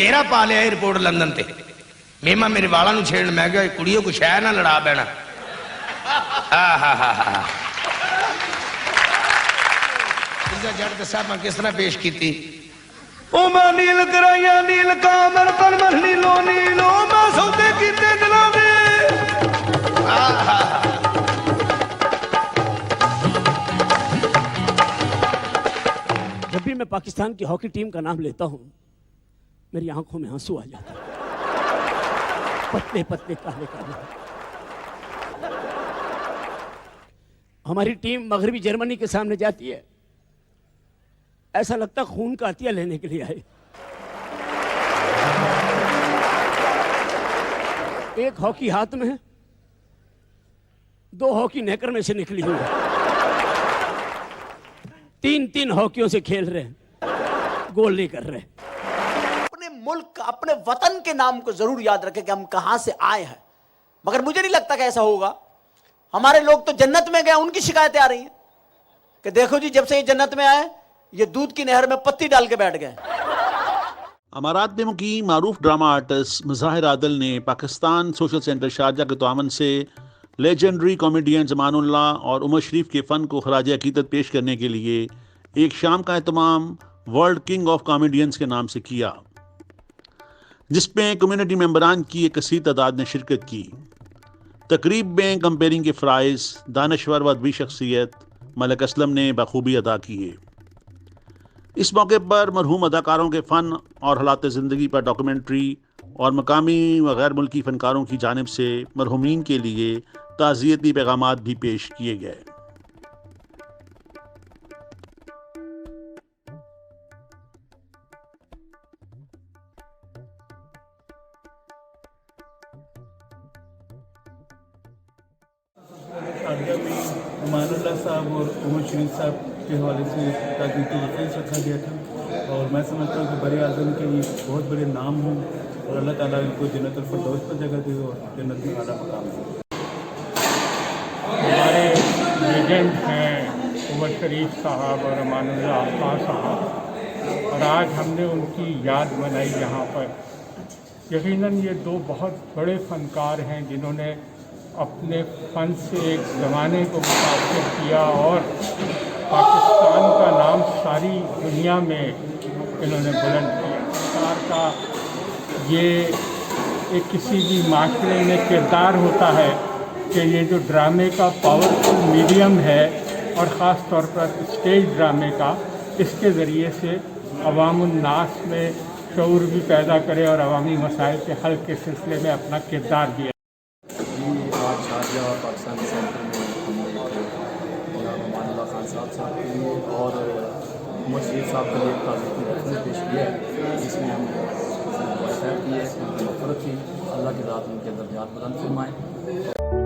घेरा पा लिया एयरपोर्ट लंदन ते मेमा मेरे वाला नू छेड़न मैं कहा कुड़ियों को शह ना लड़ा बैना जट दसा मैं किस तरह पेश की ओ मैं नील कराइया नील कामर तन मन नीलो नीलो मैं सौदे कीते दिलों दे जब भी मैं पाकिस्तान की हॉकी टीम का नाम लेता हूं मेरी आंखों में आंसू आ जाते हैं पतले पतले काले काले हमारी टीम मगरबी जर्मनी के सामने जाती है ऐसा लगता खून का अतिया लेने के लिए आए एक हॉकी हाथ में है दो हॉकी नेकर में से निकली हुई है तीन हॉकियों से खेल रहे हैं गोल नहीं कर रहे अपने मुल्क अपने वतन के नाम को जरूर याद रखें कि हम कहां से आए हैं मगर मुझे नहीं लगता कि ऐसा होगा हमारे लोग तो जन्नत में गए उनकी शिकायतें आ रही हैं कि देखो जी जब से ये जन्नत में आए ये दूध की नहर में पत्ती डाल के बैठ गए अमारात में मुकीम मारूफ ड्रामा आर्टिस्ट मुज़ाहिर आदिल ने पाकिस्तान सोशल सेंटर शारजा के तावन से लेजेंडरी कॉमेडियन ज़मानुल्लाह और उमर शरीफ के फ़न को खराज अकीदत पेश करने के लिए एक शाम का एहतमाम वर्ल्ड किंग ऑफ कॉमेडियंस के नाम से किया जिसमें कम्युनिटी मेंबरान की एक कसीर तादाद ने शिरकत की। तकरीब में कंपेयरिंग के फ़राइज़ दानश्वर व अदबी शख्सियत मलिक असलम ने बखूबी अदा किए। इस मौके पर मरहूम अदाकारों के फ़न और हालात ज़िंदगी पर डॉक्यूमेंट्री और मकामी व गैर मुल्की फ़नकारों की जानिब से मरहूमीन के लिए ताज़ियती पैगामात भी पेश किए गए। ज़मानुल्लाह साहब और उमर शरीफ साहब के हवाले से राजनीति रिफरेंस रखा गया था और मैं समझता हूँ कि बड़े आज़म के ये बहुत बड़े नाम हों और अल्लाह ताला इनको जन्नतुल फिरदौस पर जगह दे और जन्नत में आला मकाम दे। हमारे लेजेंड हैं उमर शरीफ साहब और अमानुल्लाह खां साहब और आज हमने उनकी याद मनाई यहाँ पर। यकीनन ये दो बहुत बड़े फ़नकार हैं जिन्होंने अपने फ़न से एक ज़माने को मुतासिर किया और पाकिस्तान का नाम सारी दुनिया में इन्होंने बुलंद किया। फ़नकार का ये एक किसी भी माशरे में किरदार होता है कि ये जो ड्रामे का पावरफुल मीडियम है और ख़ास तौर पर स्टेज ड्रामे का इसके ज़रिए से अवामुन्नास में शऊर भी पैदा करे और अवामी मसाइल के हल के सिलसिले में अपना किरदार दिया। आज शारजा पाकिस्तान सेंटर में हमने अमानुल्लाह खान साहब के लिए और उमर शरीफ साहब के लिए एक ताज़ियती रिफरेंस पेश किया है जिसमें हमने की है मग़फ़िरत की अल्लाह की ज़ात उनके दर्जात बुलंद फरमाए।